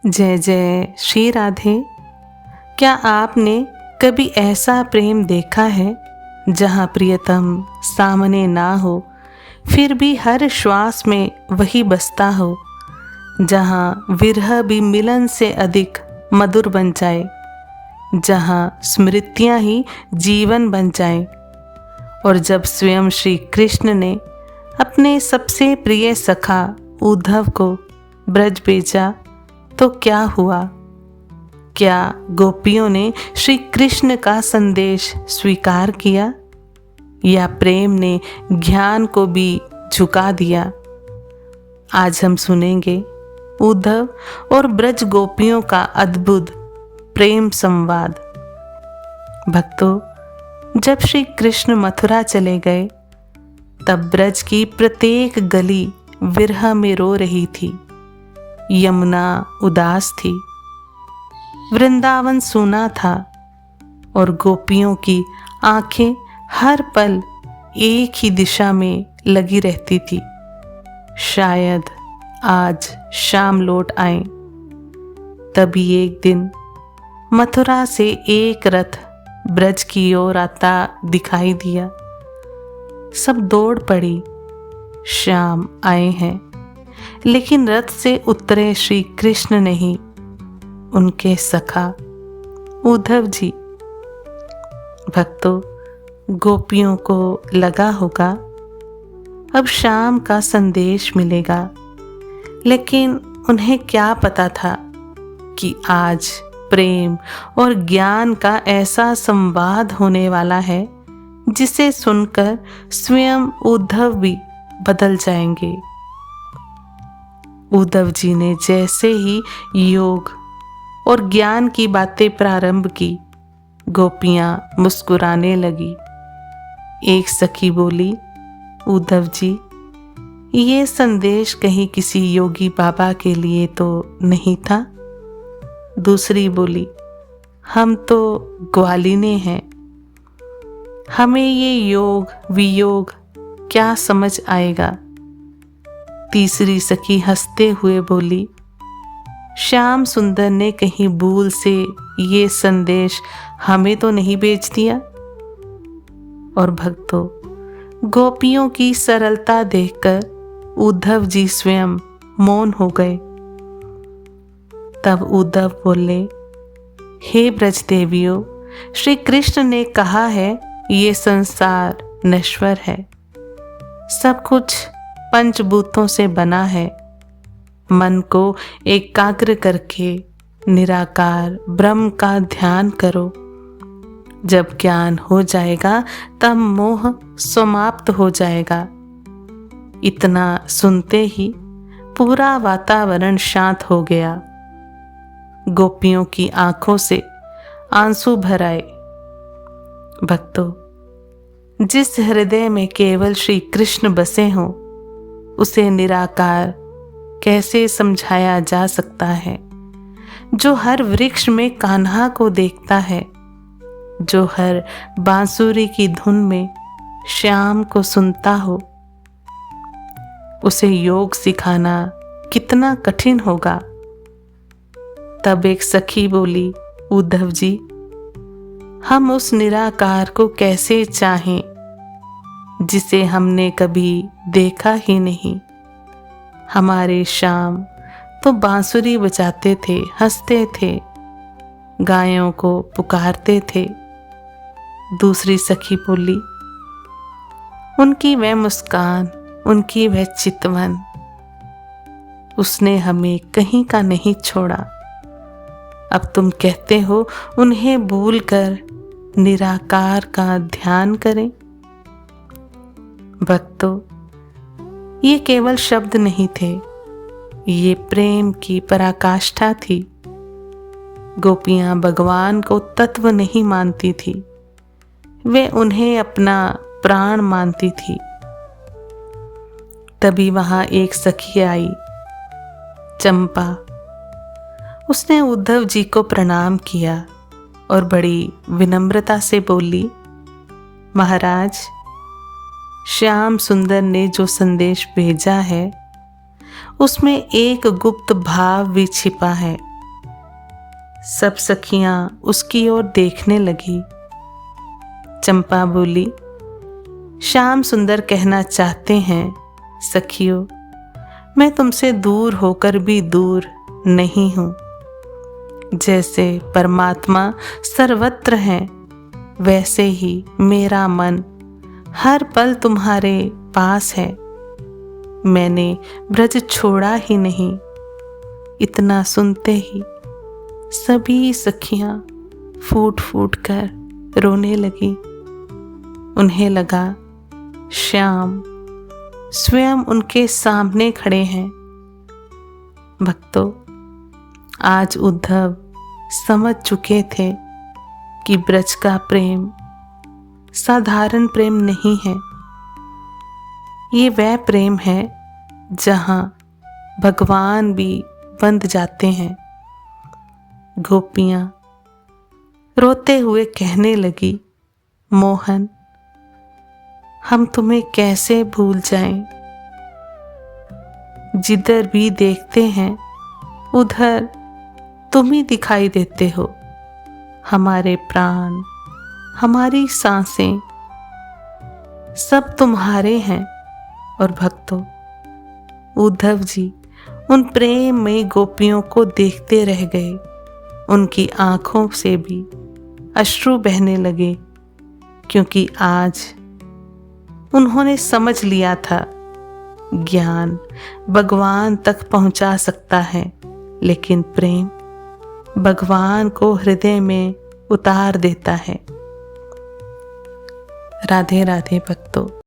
जय जय श्री राधे। क्या आपने कभी ऐसा प्रेम देखा है जहाँ प्रियतम सामने ना हो, फिर भी हर श्वास में वही बसता हो, जहाँ विरह भी मिलन से अधिक मधुर बन जाए, जहाँ स्मृतियाँ ही जीवन बन जाएं। और जब स्वयं श्री कृष्ण ने अपने सबसे प्रिय सखा उद्धव को ब्रज भेजा तो क्या हुआ? क्या गोपियों ने श्री कृष्ण का संदेश स्वीकार किया या प्रेम ने ज्ञान को भी झुका दिया? आज हम सुनेंगे उद्धव और ब्रज गोपियों का अद्भुत प्रेम संवाद। भक्तों, जब श्री कृष्ण मथुरा चले गए तब ब्रज की प्रत्येक गली विरह में रो रही थी। यमुना उदास थी, वृंदावन सूना था और गोपियों की आंखें हर पल एक ही दिशा में लगी रहती थी। शायद आज शाम लौट आए। तभी एक दिन मथुरा से एक रथ ब्रज की ओर आता दिखाई दिया। सब दौड़ पड़ी, शाम आए हैं। लेकिन रथ से उतरे श्री कृष्ण नहीं, उनके सखा उद्धव जी। भक्तों, गोपियों को लगा होगा अब शाम का संदेश मिलेगा, लेकिन उन्हें क्या पता था कि आज प्रेम और ज्ञान का ऐसा संवाद होने वाला है जिसे सुनकर स्वयं उद्धव भी बदल जाएंगे। उद्धव जी ने जैसे ही योग और ज्ञान की बातें प्रारंभ की, गोपियां मुस्कुराने लगी। एक सखी बोली, उद्धव जी, ये संदेश कहीं किसी योगी बाबा के लिए तो नहीं था? दूसरी बोली, हम तो ग्वालिने हैं, हमें ये योग वियोग क्या समझ आएगा? तीसरी सखी हंसते हुए बोली, श्याम सुंदर ने कहीं भूल से ये संदेश हमें तो नहीं भेज दिया? और भक्तों, गोपियों की सरलता देखकर उद्धव जी स्वयं मौन हो गए। तब उद्धव बोले, हे ब्रज देवियों, श्री कृष्ण ने कहा है ये संसार नश्वर है, सब कुछ पंचभूतों से बना है। मन को एकाग्र करके निराकार ब्रह्म का ध्यान करो। जब ज्ञान हो जाएगा तब मोह समाप्त हो जाएगा। इतना सुनते ही पूरा वातावरण शांत हो गया। गोपियों की आंखों से आंसू भर आए। भक्तों, जिस हृदय में केवल श्री कृष्ण बसे हों, उसे निराकार कैसे समझाया जा सकता है? जो हर वृक्ष में कान्हा को देखता है, जो हर बांसुरी की धुन में श्याम को सुनता हो, उसे योग सिखाना कितना कठिन होगा। तब एक सखी बोली, उद्धव जी, हम उस निराकार को कैसे चाहें जिसे हमने कभी देखा ही नहीं। हमारे श्याम तो बांसुरी बजाते थे, हंसते थे, गायों को पुकारते थे। दूसरी सखी बोली, उनकी वह मुस्कान, उनकी वह चितवन, उसने हमें कहीं का नहीं छोड़ा। अब तुम कहते हो उन्हें भूलकर निराकार का ध्यान करें। भक्तों, ये केवल शब्द नहीं थे, ये प्रेम की पराकाष्ठा थी। गोपियां भगवान को तत्व नहीं मानती थी, वे उन्हें अपना प्राण मानती थी। तभी वहां एक सखी आई, चंपा। उसने उद्धव जी को प्रणाम किया और बड़ी विनम्रता से बोली, महाराज, श्याम सुंदर ने जो संदेश भेजा है उसमें एक गुप्त भाव भी छिपा है। सब सखियां उसकी ओर देखने लगी। चंपा बोली, श्याम सुंदर कहना चाहते हैं सखियों, मैं तुमसे दूर होकर भी दूर नहीं हूं। जैसे परमात्मा सर्वत्र है, वैसे ही मेरा मन हर पल तुम्हारे पास है। मैंने ब्रज छोड़ा ही नहीं। इतना सुनते ही सभी सखियां फूट फूट कर रोने लगी। उन्हें लगा श्याम स्वयं उनके सामने खड़े हैं। भक्तों, आज उद्धव समझ चुके थे कि ब्रज का प्रेम साधारण प्रेम नहीं है। ये वह प्रेम है जहां भगवान भी बंध जाते हैं। गोपियां रोते हुए कहने लगी, मोहन, हम तुम्हें कैसे भूल जाएं? जिधर भी देखते हैं उधर तुम ही दिखाई देते हो। हमारे प्राण, हमारी सांसें सब तुम्हारे हैं। और भक्तों, उद्धव जी उन प्रेम में गोपियों को देखते रह गए। उनकी आंखों से भी अश्रु बहने लगे, क्योंकि आज उन्होंने समझ लिया था ज्ञान भगवान तक पहुंचा सकता है, लेकिन प्रेम भगवान को हृदय में उतार देता है। राधे राधे भक्तों।